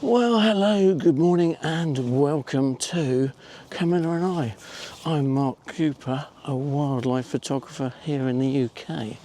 Well, hello, good morning and welcome to Camilla and I. I'm Mark Cooper, a wildlife photographer here in the UK,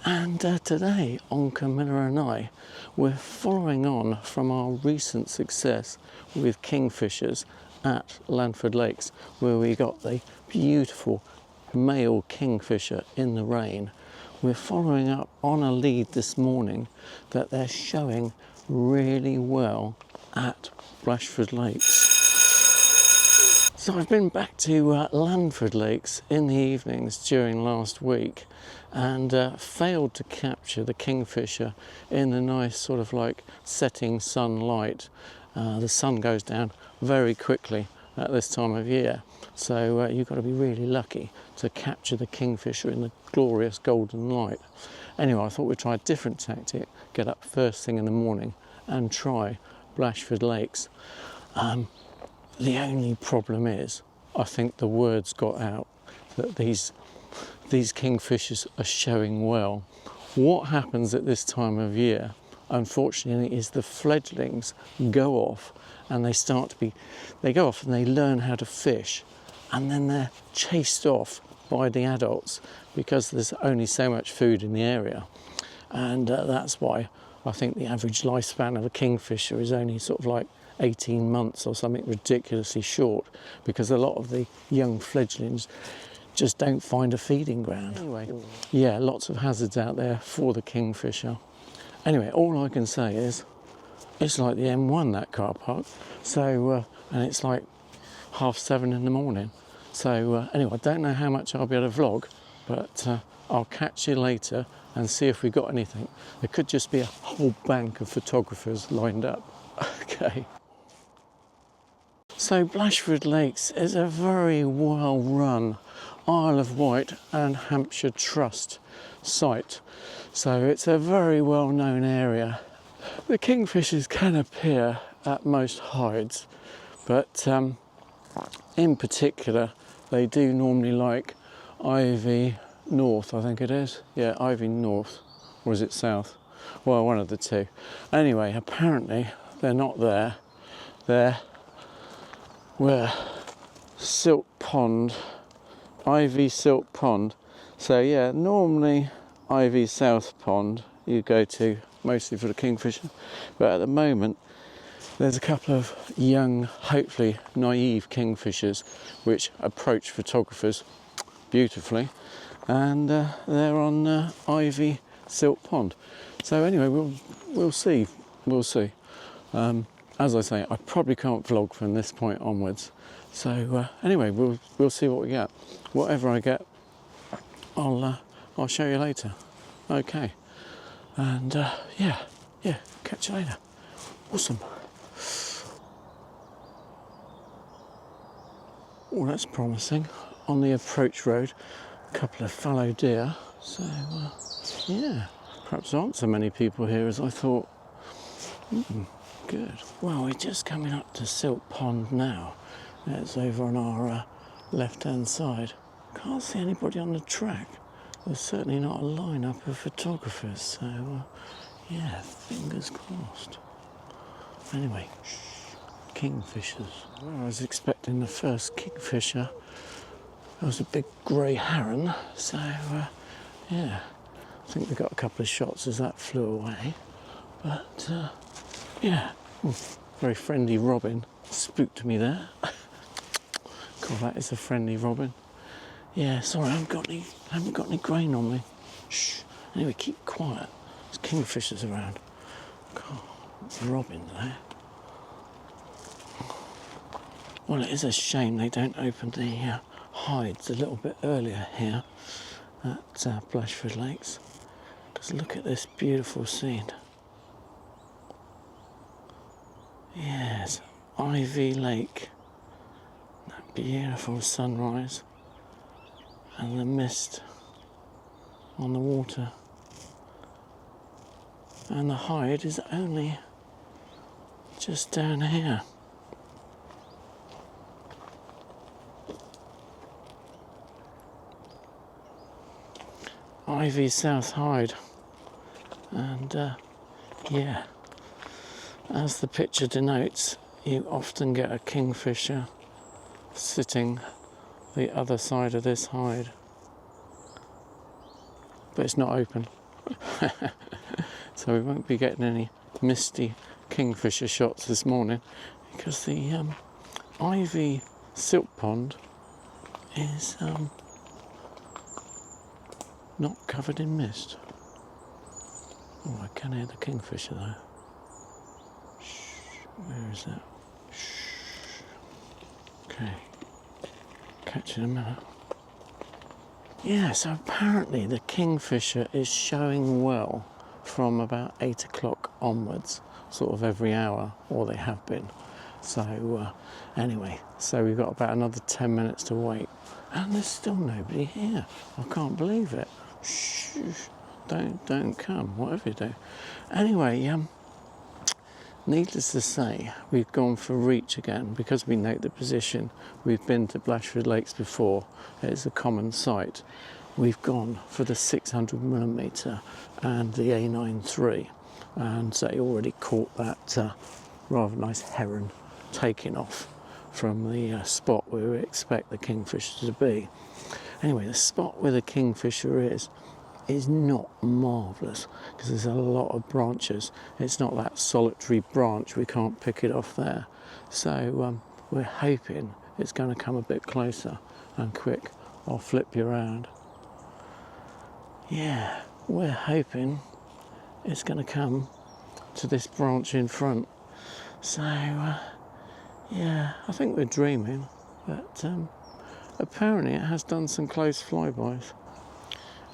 and today on Camilla and I we're following on from our recent success with Kingfishers at Langford Lakes, where we got the beautiful male kingfisher in the rain. We're following up on a lead this morning that they're showing really well at Blashford Lakes. So I've been back to Langford Lakes in the evenings during last week and failed to capture the kingfisher in the nice sort of like setting sunlight. The sun goes down very quickly at this time of year, so you've got to be really lucky to capture the kingfisher in the glorious golden light. Anyway, I thought we'd try a different tactic, get up first thing in the morning and try Blashford Lakes. The only problem is, I think the word's got out that these kingfishers are showing well. What happens at this time of year, unfortunately, is the fledglings go off and they go off and they learn how to fish, and then they're chased off by the adults because there's only so much food in the area, and that's why I think the average lifespan of a kingfisher is only sort of like 18 months or something ridiculously short, because a lot of the young fledglings just don't find a feeding ground. Anyway, yeah, lots of hazards out there for the kingfisher. Anyway, all I can say is it's like the M1, that car park. So, and it's like 7:30 in the morning. So anyway, I don't know how much I'll be able to vlog, but I'll catch you later and see if we got anything. There could just be a whole bank of photographers lined up. Okay. So Blashford Lakes is a very well run Isle of Wight and Hampshire Trust site. So it's a very well known area. The kingfishers can appear at most hides, but in particular they do normally like Ivy North, I think it is. Yeah, Ivy North, or is it South? Well, one of the two. Anyway, apparently they're not there. They're where Silt Pond, Ivy Silt Pond. So yeah, normally Ivy South Pond you go to mostly for the kingfisher, but at the moment there's a couple of young, hopefully naive kingfishers which approach photographers beautifully, and they're on Ivy Silt Pond. So anyway, we'll see. As I say, I probably can't vlog from this point onwards. So anyway, we'll see what we get. Whatever I get, I'll show you later. Okay, and yeah, catch you later. Awesome. Oh, that's promising. On the approach road, a couple of fallow deer. So yeah, perhaps there aren't so many people here as I thought. Good. Well, we're just coming up to Silt Pond now. It's over on our left-hand side. Can't see anybody on the track. There's certainly not a lineup of photographers, so yeah, fingers crossed. Anyway, kingfishers. Well, I was expecting the first kingfisher. There was a big grey heron, so yeah, I think we got a couple of shots as that flew away. But yeah, very friendly robin spooked me there. God, that is a friendly robin. Yeah, sorry, I haven't got any grain on me. Shh. Anyway, keep quiet. There's kingfishers around. God, robin there. Well, it is a shame they don't open the hides a little bit earlier here at Blashford Lakes. Just look at this beautiful scene. Yes, Ivy Lake. That beautiful sunrise and the mist on the water. And the hide is only just down here. Ivy South Hide, and yeah, As the picture denotes, you often get a kingfisher sitting the other side of this hide, but it's not open. So we won't be getting any misty kingfisher shots this morning because the ivy silk pond is not covered in mist. Oh, I can hear the kingfisher though. Shh, where is that? Shh. Okay, catch you in a minute. Yeah, so apparently the kingfisher is showing well from about 8 o'clock onwards, sort of every hour, or they have been. So anyway, so we've got about another 10 minutes to wait, and there's still nobody here. I can't believe it. Shh, don't come, whatever you do. Anyway, needless to say, we've gone for reach again because we note the position. We've been to Blashford Lakes before. It's a common site. We've gone for the 600mm and the A9 III, and they already caught that rather nice heron taking off from the spot where we expect the kingfisher to be. Anyway, the spot where the kingfisher is not marvellous because there's a lot of branches. It's not that solitary branch, we can't pick it off there. So we're hoping it's going to come a bit closer and quick. I'll flip you around. Yeah, we're hoping it's going to come to this branch in front. So yeah, I think we're dreaming, but apparently it has done some close flybys.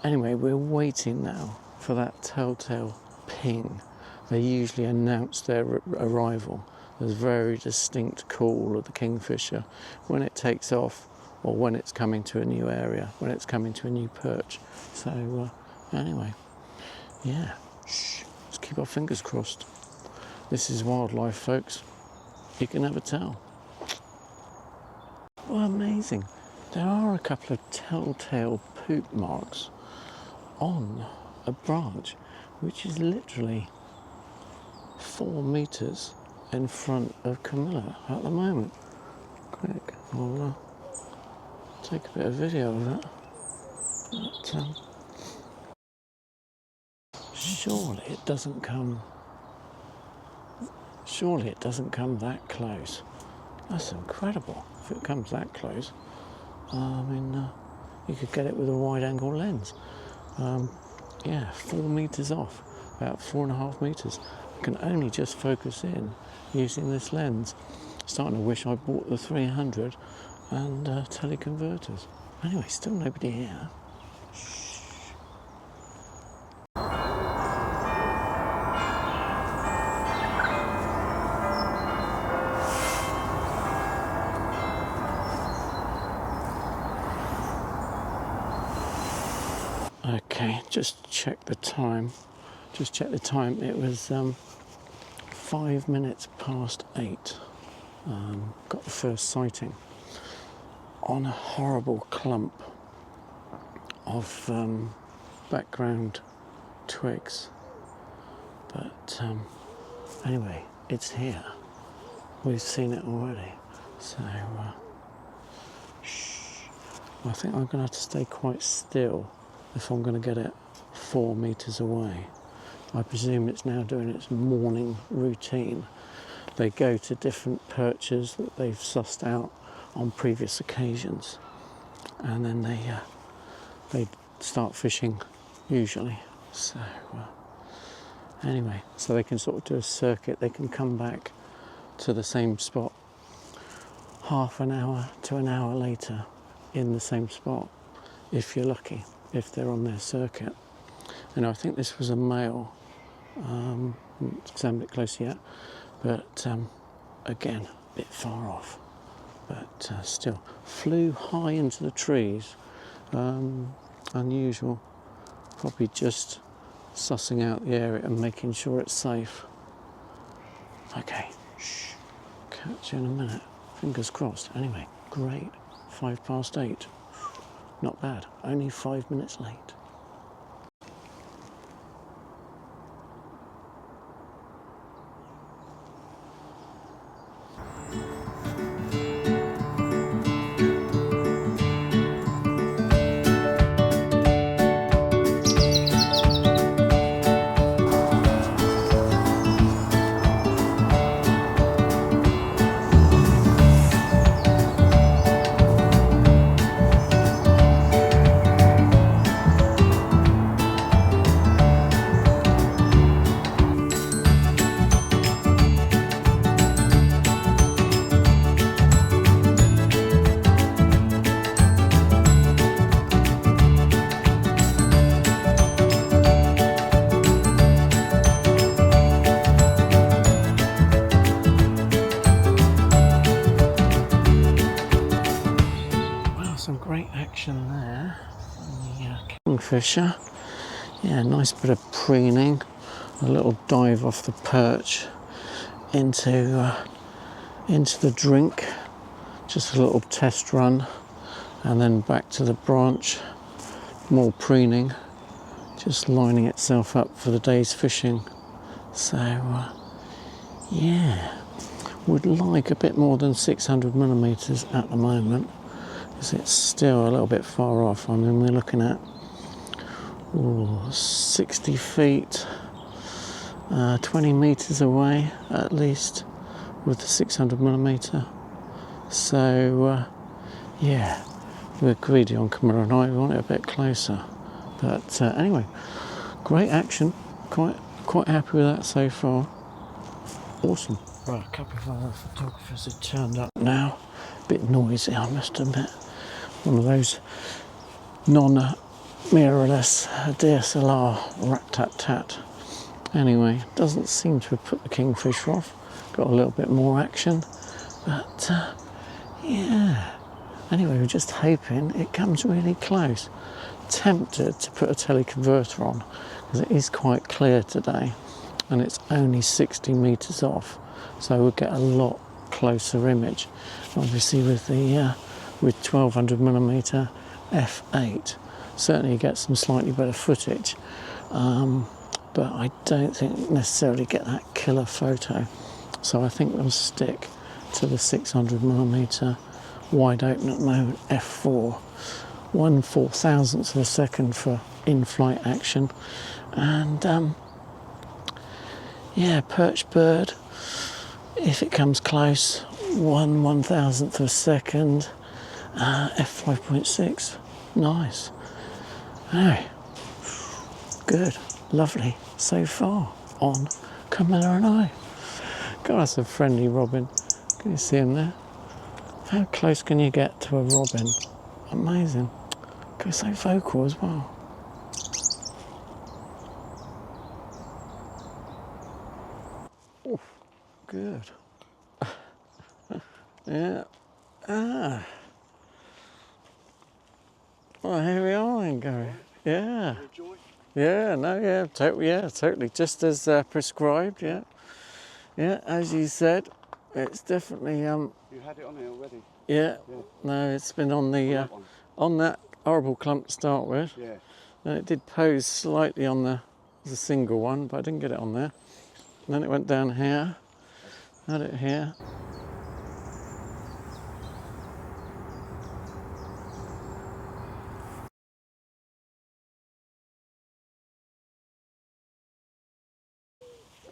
Anyway, we're waiting now for that telltale ping. They usually announce their arrival. There's a very distinct call of the kingfisher when it takes off, or when it's coming to a new area, when it's coming to a new perch. So anyway, yeah, shh, let's keep our fingers crossed. This is wildlife, folks. You can never tell. Well, amazing. There are a couple of telltale poop marks on a branch which is literally 4 metres in front of Camilla at the moment. Quick, I'll take a bit of video of that. But, surely it doesn't come that close. That's incredible. If it comes that close, I mean, you could get it with a wide angle lens. Yeah, 4 metres off, about 4.5 metres. I can only just focus in using this lens. Starting to wish I bought the 300 and teleconverters. Anyway, still nobody here. Shh. Okay, just check the time. It was 5 minutes past 8. Got the first sighting on a horrible clump of background twigs. But anyway, it's here. We've seen it already. So shh. I think I'm going to have to stay quite still if I'm going to get it 4 metres away. I presume it's now doing its morning routine. They go to different perches that they've sussed out on previous occasions, and then they start fishing usually. So anyway, so they can sort of do a circuit. They can come back to the same spot half an hour to an hour later in the same spot, if you're lucky, if they're on their circuit. And I think this was a male. Haven't examined it closely yet, but again, a bit far off, but still flew high into the trees. Unusual, probably just sussing out the area and making sure it's safe. Okay, shh, catch you in a minute, fingers crossed. Anyway, great, 5 past 8, not bad, only 5 minutes late. Kingfisher. Yeah, nice bit of preening, a little dive off the perch into the drink, just a little test run, and then back to the branch, more preening, just lining itself up for the day's fishing. So yeah, would like a bit more than 600 millimeters at the moment, because it's still a little bit far off. I mean, we're looking at 60 feet, 20 meters away at least with the 600 millimeter. So yeah, we're greedy on Camilla and I, we want it a bit closer. But anyway, great action, quite happy with that so far. Awesome. Right, a couple of other photographers have turned up now. A bit noisy, I must admit. One of those non-mirrorless DSLR rat-tat-tat. Anyway, doesn't seem to have put the Kingfisher off. Got a little bit more action, but yeah. Anyway, we're just hoping it comes really close. Tempted to put a teleconverter on because it is quite clear today, and it's only 60 meters off, so we'll get a lot closer image. Obviously, with the with 1200 millimeter f8, certainly you get some slightly better footage, but I don't think necessarily get that killer photo. So I think we'll stick to the 600 millimeter wide open at the moment, f4, 1/4000th of a second for in-flight action, and yeah, perch bird, if it comes close, 1/1000th of a second, f5.6, nice. Anyway, good, lovely so far on Camilla and I. God, that's a friendly robin. Can you see him there? How close can you get to a robin? Amazing. Goes so vocal as well. Oof, good. Yeah. Well, here we are then, Gary. Yeah. Yeah, no, yeah, totally. Just as prescribed, yeah. Yeah, as you said, it's definitely You had it on there already. Yeah. No, it's been on the on that horrible clump to start with. Yeah. And it did pose slightly on the single one, but I didn't get it on there. And then it went down here. Had it here.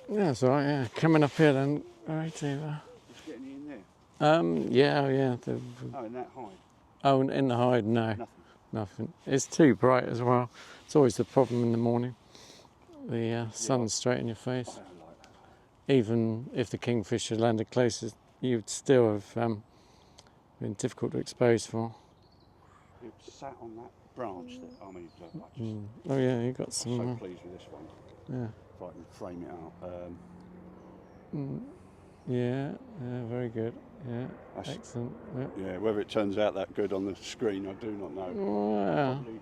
Yeah, that's all right, yeah. Coming up here then, right to... It's getting in there? yeah. Oh, in that hide? Oh, in the hide, no. Nothing. It's too bright as well. It's always the problem in the morning. The sun's straight in your face. I don't like that. Even if the Kingfisher landed closest, you'd still have been difficult to expose for. It sat on that branch that, I mean, I just... Oh yeah, you got some... I'm so pleased with this one. Yeah. If I can frame it out. Yeah, very good. Yeah, excellent. Yep. Yeah, whether it turns out that good on the screen, I do not know. Wow. Probably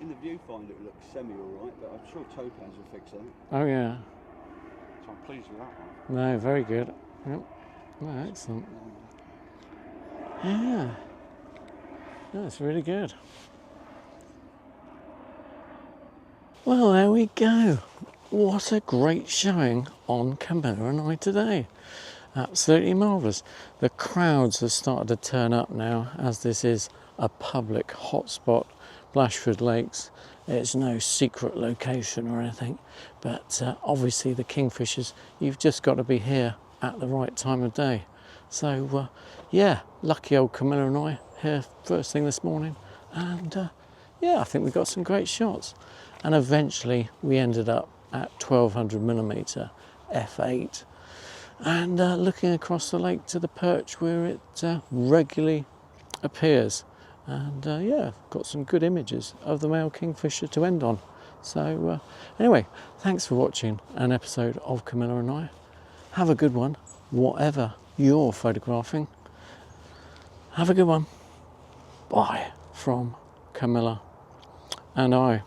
in the viewfinder it looks semi alright, but I'm sure Topaz will fix that. Oh yeah. So I'm pleased with that one. No, very good. Yep. Oh, excellent. Yeah. That's really good. Well, there we go. What a great showing on Camilla and I today. Absolutely marvellous. The crowds have started to turn up now, as this is a public hotspot, Blashford Lakes. It's no secret location or anything, but obviously the Kingfishers, you've just got to be here at the right time of day. So yeah, lucky old Camilla and I here first thing this morning, and yeah, I think we got some great shots. And eventually we ended up at 1200mm f8, and looking across the lake to the perch where it regularly appears, and yeah, got some good images of the male Kingfisher to end on. So anyway, thanks for watching an episode of Camilla and I. Have a good one, whatever you're photographing. Have a good one. Bye from Camilla and I.